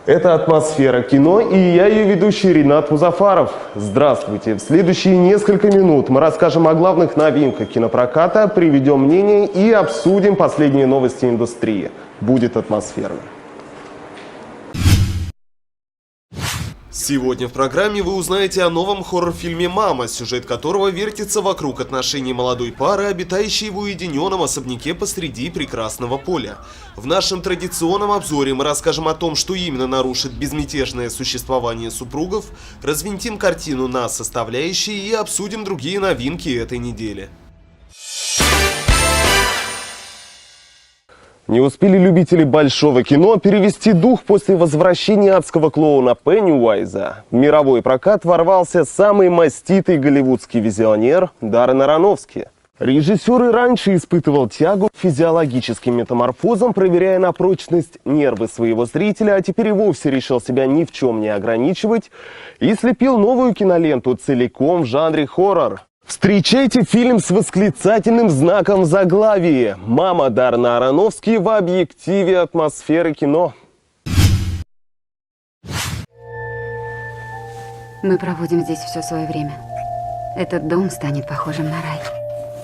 Это «Атмосфера кино» и я, ее ведущий Ринат Музафаров. Здравствуйте. В следующие несколько минут мы расскажем о главных новинках кинопроката, приведем мнение и обсудим последние новости индустрии. Будет атмосферно. Сегодня в программе вы узнаете о новом хоррор-фильме «Мама», сюжет которого вертится вокруг отношений молодой пары, обитающей в уединенном особняке посреди прекрасного поля. В нашем традиционном обзоре мы расскажем о том, что именно нарушит безмятежное существование супругов, развинтим картину на составляющие и обсудим другие новинки этой недели. Не успели любители большого кино перевести дух после возвращения адского клоуна Пенниуайза. В мировой прокат ворвался самый маститый голливудский визионер Даррен Аронофски. Режиссер и раньше испытывал тягу к физиологическим метаморфозам, проверяя на прочность нервы своего зрителя, а теперь и вовсе решил себя ни в чем не ограничивать и слепил новую киноленту целиком в жанре хоррор. Встречайте фильм с восклицательным знаком в заглавии «Мама» Даррена Аронофски в объективе «Атмосферы кино». Мы проводим здесь все свое время. Этот дом станет похожим на рай.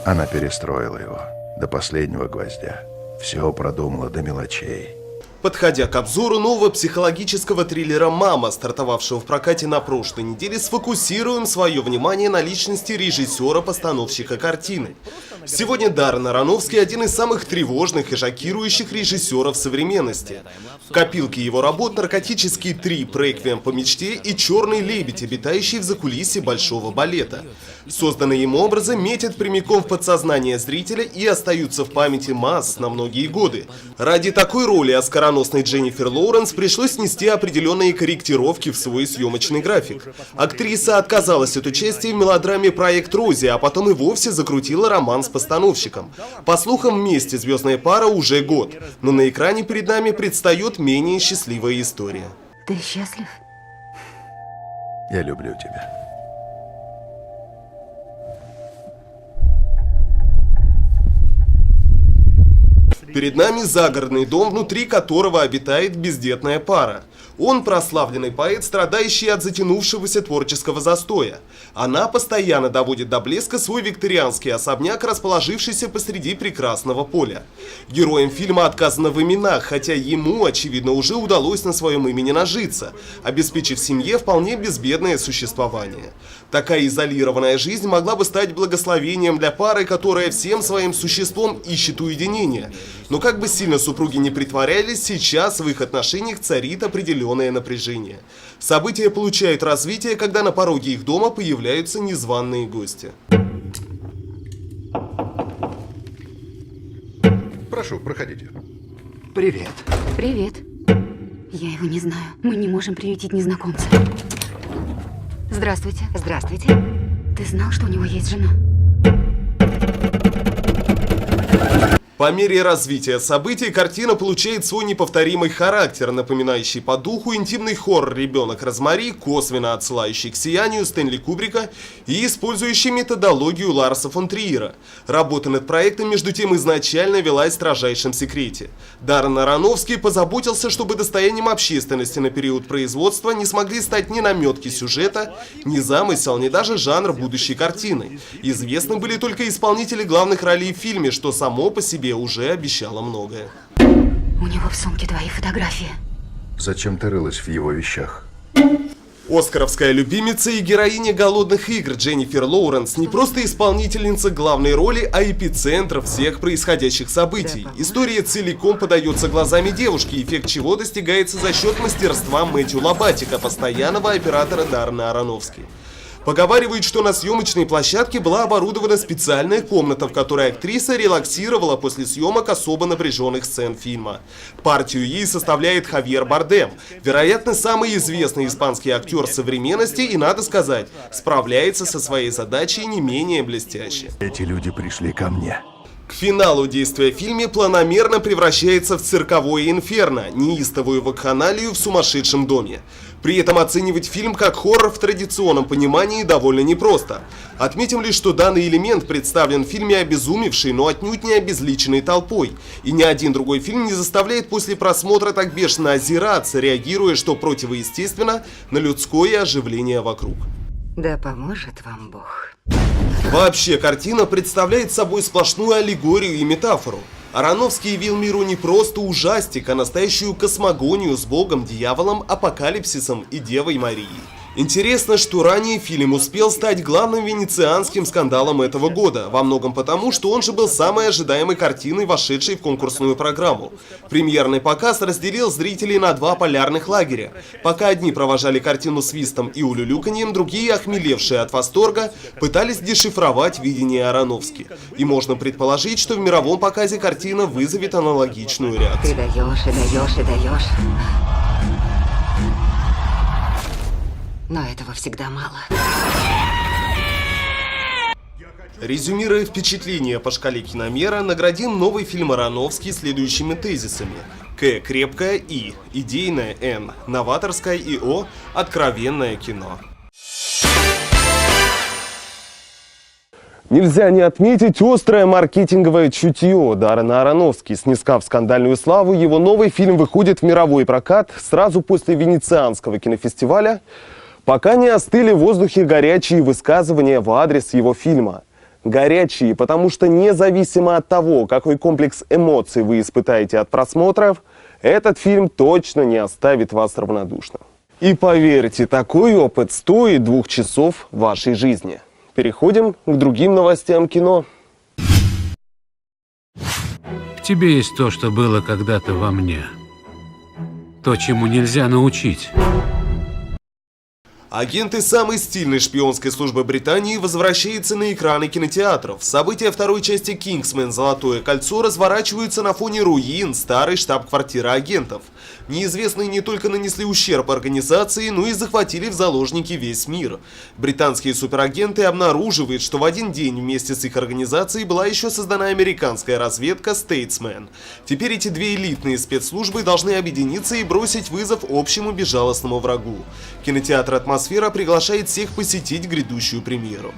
Она перестроила его до последнего гвоздя. Все продумала до мелочей. Подходя к обзору нового психологического триллера «Мама», стартовавшего в прокате на прошлой неделе, сфокусируем свое внимание на личности режиссера-постановщика картины. Сегодня Даррен Аронофски – один из самых тревожных и шокирующих режиссеров современности. В копилке его работ «Наркотический трип», «Реквием по мечте» и «Черный лебедь», обитающий в закулисье большого балета. Созданные им образы метят прямиком в подсознание зрителя и остаются в памяти масс на многие годы. Ради такой роли оскароносной Дженнифер Лоуренс пришлось внести определенные корректировки в свой съемочный график. Актриса отказалась от участия в мелодраме «Проект Рози», а потом и вовсе закрутила роман с постановщиком. По слухам, вместе звездная пара уже год, но на экране перед нами предстает менее счастливая история. Ты счастлив? Я люблю тебя. Перед нами загородный дом, внутри которого обитает бездетная пара. Он прославленный поэт, страдающий от затянувшегося творческого застоя. Она постоянно доводит до блеска свой викторианский особняк, расположившийся посреди прекрасного поля. Героям фильма отказано в именах, хотя ему, очевидно, уже удалось на своем имени нажиться, обеспечив семье вполне безбедное существование. Такая изолированная жизнь могла бы стать благословением для пары, которая всем своим существом ищет уединения. Но как бы сильно супруги не притворялись, сейчас в их отношениях царит определенное напряжение. События получают развитие, когда на пороге их дома появляются незваные гости. Прошу, проходите. Привет. Привет. Я его не знаю. Мы не можем приютить незнакомца. Здравствуйте. Здравствуйте. Ты знал, что у него есть жена? По мере развития событий картина получает свой неповторимый характер, напоминающий по духу интимный хоррор «Ребенок Розмари», косвенно отсылающий к «Сиянию» Стэнли Кубрика и использующий методологию Ларса фон Триера. Работа над проектом, между тем, изначально велась в строжайшем секрете. Даррен Аронофски позаботился, чтобы достоянием общественности на период производства не смогли стать ни наметки сюжета, ни замысел, ни даже жанр будущей картины. Известны были только исполнители главных ролей в фильме, что само по себе уже обещало многое. У него в сумке твои фотографии. Зачем ты рылась в его вещах? Оскаровская любимица и героиня «Голодных игр» Дженнифер Лоуренс не просто исполнительница главной роли, а эпицентр всех происходящих событий. История целиком подается глазами девушки, эффект чего достигается за счет мастерства Мэтью Лобатика, постоянного оператора Даррена Аронофски. Поговаривают, что на съемочной площадке была оборудована специальная комната, в которой актриса релаксировала после съемок особо напряженных сцен фильма. Партию ей составляет Хавьер Бардем, вероятно, самый известный испанский актер современности и, надо сказать, справляется со своей задачей не менее блестяще. Эти люди пришли ко мне. К финалу действия в фильме планомерно превращается в цирковое инферно, неистовую вакханалию в сумасшедшем доме. При этом оценивать фильм как хоррор в традиционном понимании довольно непросто. Отметим лишь, что данный элемент представлен в фильме обезумевшей, но отнюдь не обезличенной толпой. И ни один другой фильм не заставляет после просмотра так бешено озираться, реагируя, что противоестественно, на людское оживление вокруг. Да поможет вам Бог. Вообще, картина представляет собой сплошную аллегорию и метафору. Аронофский явил миру не просто ужастик, а настоящую космогонию с богом, дьяволом, апокалипсисом и Девой Марией. Интересно, что ранее фильм успел стать главным венецианским скандалом этого года, во многом потому, что он же был самой ожидаемой картиной, вошедшей в конкурсную программу. Премьерный показ разделил зрителей на два полярных лагеря. Пока одни провожали картину свистом и улюлюканьем, другие, охмелевшие от восторга, пытались дешифровать видение Аронофски. И можно предположить, что в мировом показе картина вызовет аналогичную реакцию. Ты даешь и даешь и даешь. Но этого всегда мало. Резюмируя впечатления по шкале киномера, наградим новый фильм Аронофски следующими тезисами. К. Крепкое И. Идейное Н. Новаторское и О. Откровенное кино. Нельзя не отметить острое маркетинговое чутье Даррена Аронофски. Снискав скандальную славу, его новый фильм выходит в мировой прокат сразу после Венецианского кинофестиваля, пока не остыли в воздухе горячие высказывания в адрес его фильма. Горячие, потому что независимо от того, какой комплекс эмоций вы испытаете от просмотров, этот фильм точно не оставит вас равнодушным. И поверьте, такой опыт стоит 2 часов вашей жизни. Переходим к другим новостям кино. В тебе есть то, что было когда-то во мне. То, чему нельзя научить. Агенты самой стильной шпионской службы Британии возвращаются на экраны кинотеатров. События второй части «Кингсмен. Золотое кольцо» разворачиваются на фоне руин старой штаб-квартиры агентов. Неизвестные не только нанесли ущерб организации, но и захватили в заложники весь мир. Британские суперагенты обнаруживают, что в один день вместе с их организацией была еще создана американская разведка «Стейтсмен». Теперь эти две элитные спецслужбы должны объединиться и бросить вызов общему безжалостному врагу. Кинотеатр «Атмосфера» приглашает всех посетить грядущую премьеру.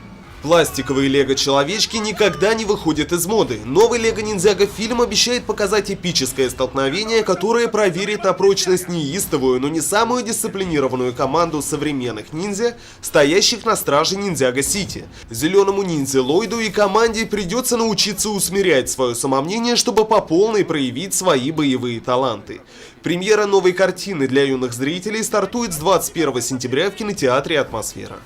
Пластиковые лего-человечки никогда не выходят из моды. Новый лего-ниндзяго фильм обещает показать эпическое столкновение, которое проверит на прочность неистовую, но не самую дисциплинированную команду современных ниндзя, стоящих на страже Ниндзяго-Сити. Зеленому ниндзя Ллойду и команде придется научиться усмирять свое самомнение, чтобы по полной проявить свои боевые таланты. Премьера новой картины для юных зрителей стартует с 21 сентября в кинотеатре «Атмосфера».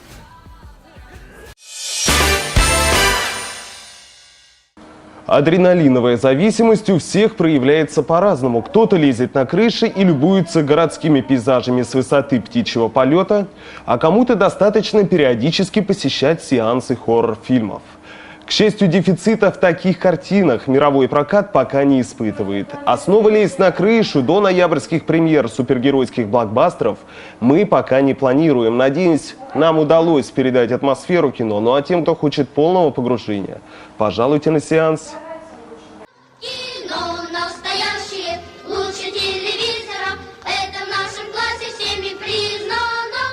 Адреналиновая зависимость у всех проявляется по-разному. Кто-то лезет на крыши и любуется городскими пейзажами с высоты птичьего полета, а кому-то достаточно периодически посещать сеансы хоррор-фильмов. К счастью, дефицита в таких картинах мировой прокат пока не испытывает. А снова лезть на крышу до ноябрьских премьер супергеройских блокбастеров мы пока не планируем. Надеюсь, нам удалось передать атмосферу кино, ну а тем, кто хочет полного погружения, пожалуйте на сеанс. Кино настоящее, лучше телевизора, это в нашем классе всеми признано.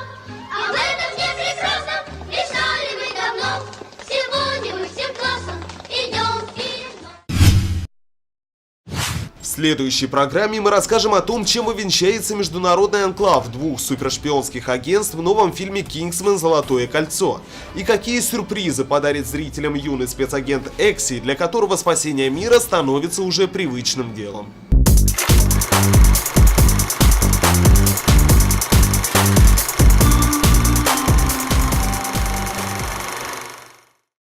Об этом не прекрасно, мечтали мы давно, сегодня мы всем классом идем в кино. В следующей программе мы расскажем о том, чем увенчается международный анклав двух супершпионских агентств в новом фильме «Кингсмен. Золотое кольцо» и какие сюрпризы подарит зрителям юный спецагент Экси, для которого спасение мира становится уже привычным делом.